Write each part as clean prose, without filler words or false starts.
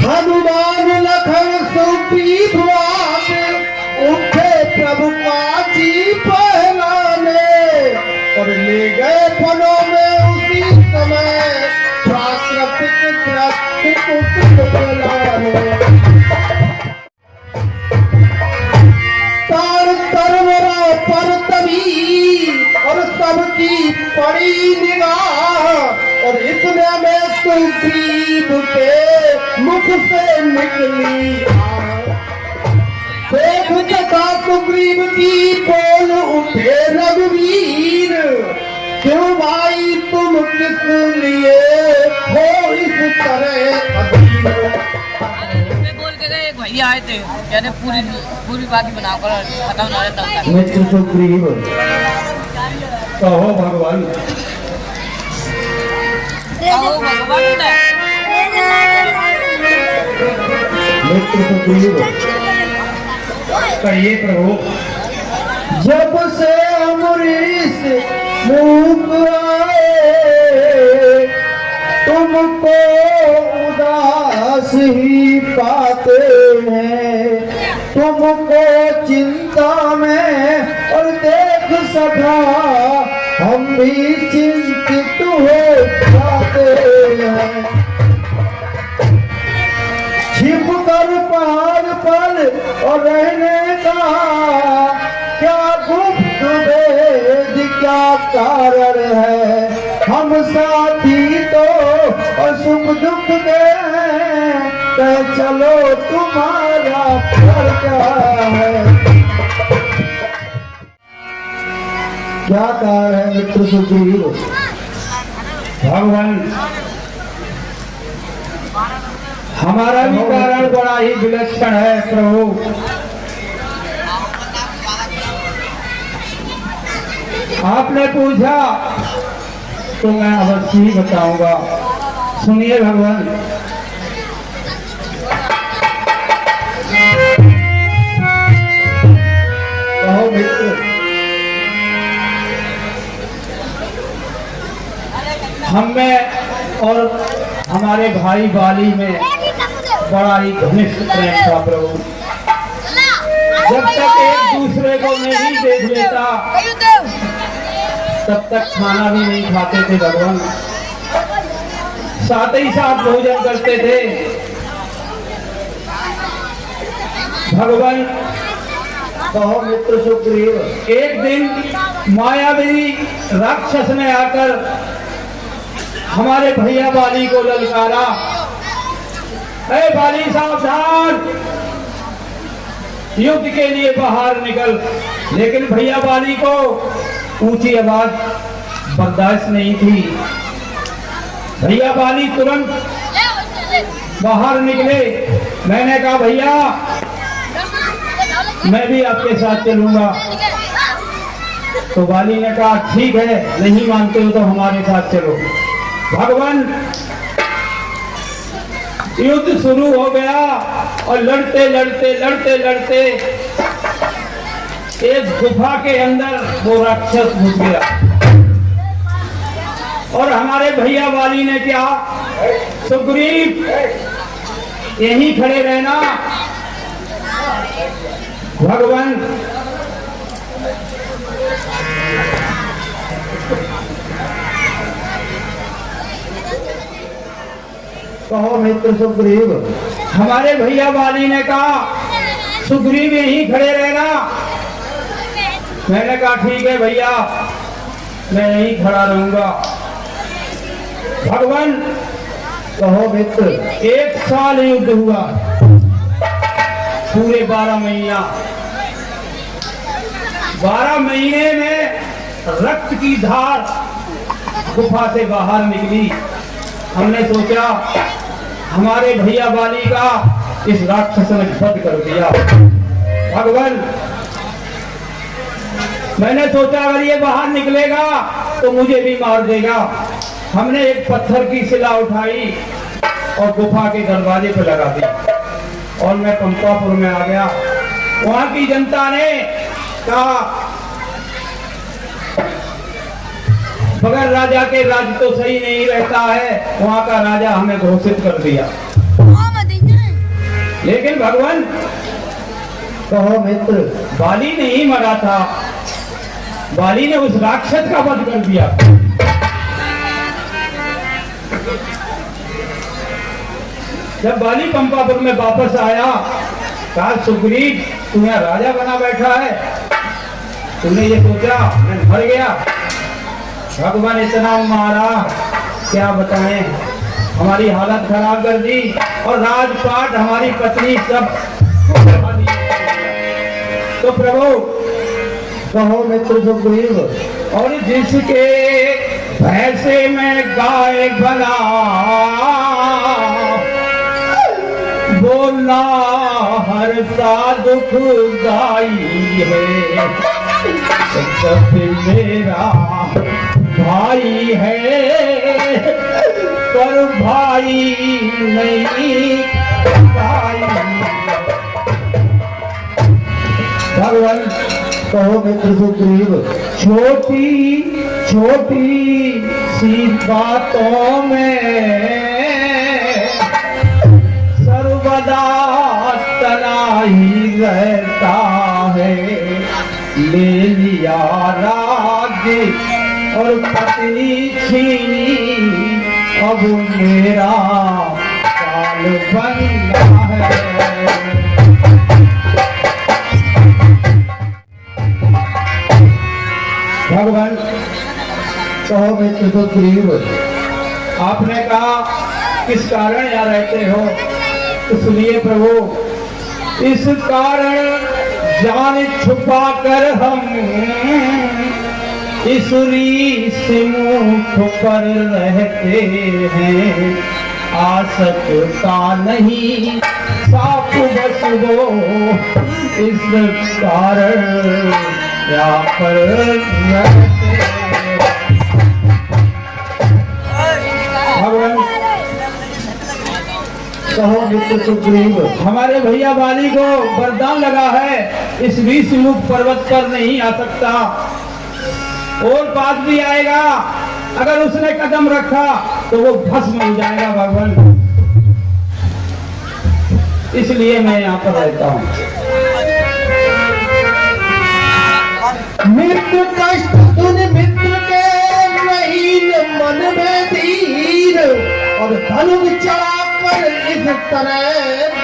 हनुमान लखन सुग्रीव उठे प्रभु काजी पहलाने और ले गए फलों में उसी समय प्राकृतिक पर तभी और सबकी पड़ी निगाह और इतने में सुग्रीव के मुख से निकली देख जटा सुग्रीव की बोल उठे रघुवीर क्यों भाई तुम किस लिए हो इस तरह बोल के गए भैया आए थे कहते पूरी पूरी बाकी बनाकर खत्म ना रहता मित्र सुग्रीव कहो भगवान मित्र सुग्रीव कहिए प्रभु जब से अमरीश मूक आए तुमको उदास ही पाते हैं तुमको चिंता में और देख सका हम भी चिंतित हो जाते हैं छिप कर पहाड़ पर और रहने का क्या गुप्त भेद क्या कारण है हम साथी तो और सुख दुख के कह चलो तुम्हारा फल क्या है क्या कारण है मित्र सुग्रीव भगवान हमारा भी कारण बड़ा ही विलक्षण है प्रभु। आपने पूछा तो मैं अवश्य ही बताऊंगा। सुनिए भगवान, कहो मित्र। हम में और हमारे भाई बाली में बड़ा ही घनिष्ठ प्रेम था प्रभु। जब तक एक दूसरे को नहीं देख लेता तब तक खाना भी नहीं खाते थे भगवान, साथ ही साथ भोजन करते थे भगवान। कहो मित्र सुग्रीव। एक दिन मायावी राक्षस ने आकर हमारे भैया बाली को ललकारा, अरे बाली सावधान, युद्ध के लिए बाहर निकल। लेकिन भैया बाली को ऊंची आवाज बर्दाश्त नहीं थी। भैया बाली तुरंत बाहर निकले। मैंने कहा भैया मैं भी आपके साथ चलूंगा। तो बाली ने कहा ठीक है, नहीं मानते हो तो हमारे साथ चलो। भगवान युद्ध शुरू हो गया और लड़ते लड़ते लड़ते लड़ते एक गुफा के अंदर वो राक्षस घुस गया और हमारे भैया वाली ने क्या, सुग्रीव यहीं खड़े रहना। भगवान कहो मित्र सुग्रीव। हमारे भैया वाली ने कहा सुग्रीव यहीं खड़े रहना। मैंने कहा ठीक है भैया, मैं यहीं खड़ा रहूंगा। भगवान कहो मित्र। 1 साल युद्ध हुआ, पूरे 12 महीना। 12 महीने में रक्त की धार गुफा से बाहर निकली। हमने सोचा हमारे भैया बाली का इस राक्षस ने वध कर दिया। भगवान मैंने सोचा अगर ये बाहर निकलेगा तो मुझे भी मार देगा। हमने एक पत्थर की शिला उठाई और गुफा के दरवाजे पर लगा दी और मैं पंपापुर में आ गया। वहां की जनता ने कहा बगैर राजा के राज्य तो सही नहीं रहता है। वहां का राजा हमें घोषित कर दिया। लेकिन भगवान कहो मित्र। बाली नहीं मरा था, बाली ने उस राक्षस का वध कर दिया। जब बाली पंपापुर में वापस आया, कहा सुग्रीव तू यहाँ राजा बना बैठा है, तूने ये सोचा मैं मर गया। भगवान इतना मारा क्या बताएं, हमारी हालत खराब कर दी और राजपाट हमारी पत्नी सब उठा दी। तो प्रभु कहो मित्र सुग्रीव। और जिसके भैसे में गाय बना बोला हर सा दुख गाई है, सब मेरा भाई है पर भाई नहीं भाई। भगवान कहो मित्र सुग्रीव। छोटी छोटी सी बातों में सर्वदा तना ही रहता है, ले लिया राज्य और पत्नी छीनी, अब मेरा काल बंदा है। भगवान कहो मित्र सुग्रीव। आपने कहा किस कारण यहाँ रहते हो, इसलिए प्रभु इस कारण जान छुपा कर हम इस रीस मुख पर रहते हैं, आ सकता नहीं साफ बस वो इस कारण यहाँ पर रहते हैं। भगवान कहो मित्र सुग्रीव। हमारे भैया बाली को वरदान लगा है, इस विषमुख पर्वत पर नहीं आ सकता, और बात भी आएगा, अगर उसने कदम रखा तो वो भस्म हो जाएगा भगवान, इसलिए मैं यहाँ पर रहता हूँ। मित्र कष्ट तुन मित्र के नहीं मन में धीर, और धनुष चढ़ा कर इस तरह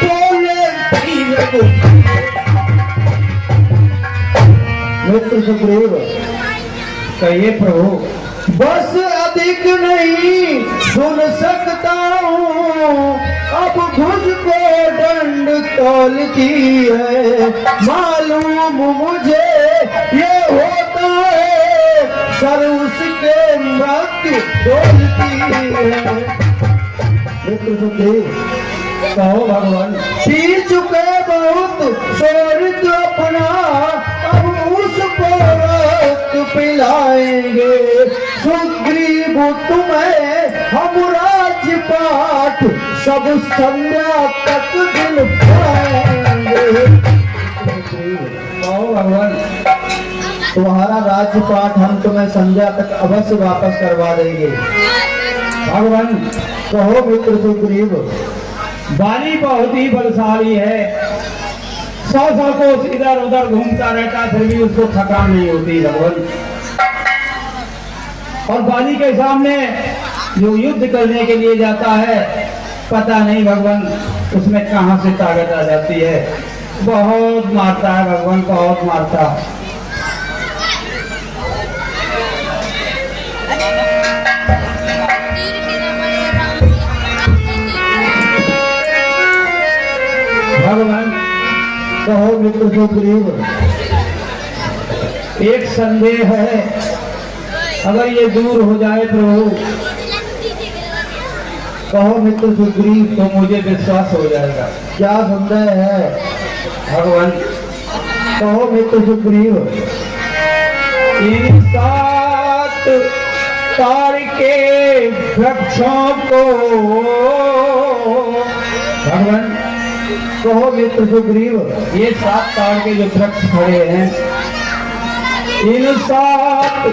बोले धीर। मित्र सुग्रीव। कहिए प्रभु। बस अधिक नहीं सुन सकता हूँ, अब घुसको दंड तौलती है, मालूम मुझे ये होता है, सर उसके मृत्यु तौलती है। मित्र सुग्रीव। कहो भगवान। पी चुके बहुत स्वर्ग अपना, अब उसको रक्त पिलाएंगे, सुग्रीव तुम्हें हम राजपाट सब संध्या तक दिन पाएंगे। कहो भगवान। तुम्हारा राजपाट हम तुम्हें संध्या तक अवश्य वापस करवा देंगे। भगवान कहो मित्र सुग्रीव। बाली बहुत ही बलशाली है, 100 कोस इधर उधर घूमता रहता, फिर भी उसको थकान नहीं होती भगवान। और बाली के सामने जो युद्ध करने के लिए जाता है, पता नहीं भगवान उसमें कहां से ताकत आ जाती है, बहुत मारता है भगवान, बहुत मारता। भगवान कहो मित्र सुग्रीव। एक संदेह है, अगर ये दूर हो जाए प्रभु, कहो मित्र सुग्रीव। तो मुझे विश्वास हो जाएगा। क्या संदेह है भगवान। कहो मित्र सुग्रीव। इन 7 तार के वृक्षों को भगवान। कहो मित्र सुग्रीव। ये 7 तार के जो वृक्ष खड़े हैं, इन 7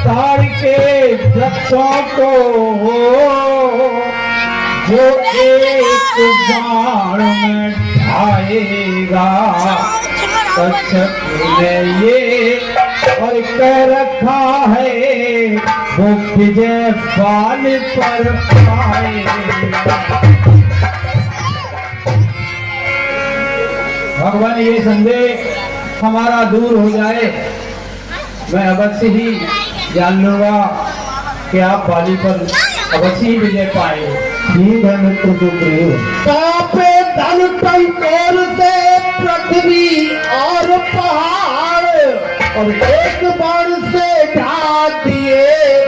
तार के वृक्षों को जो एक बाण में का तक्षक ये और कह रखा है वो विजय पाल पर पाए। भगवान ये संदेह हमारा दूर हो जाए, मैं अवश्य ही जान लूंगा कि आप बाली पर अवश्य ही विजय पाए। ठीक है मित्र सुग्रीव। कांपे धन टंकोर से पृथ्वी और पहाड़ और एक बाण से ढा दिए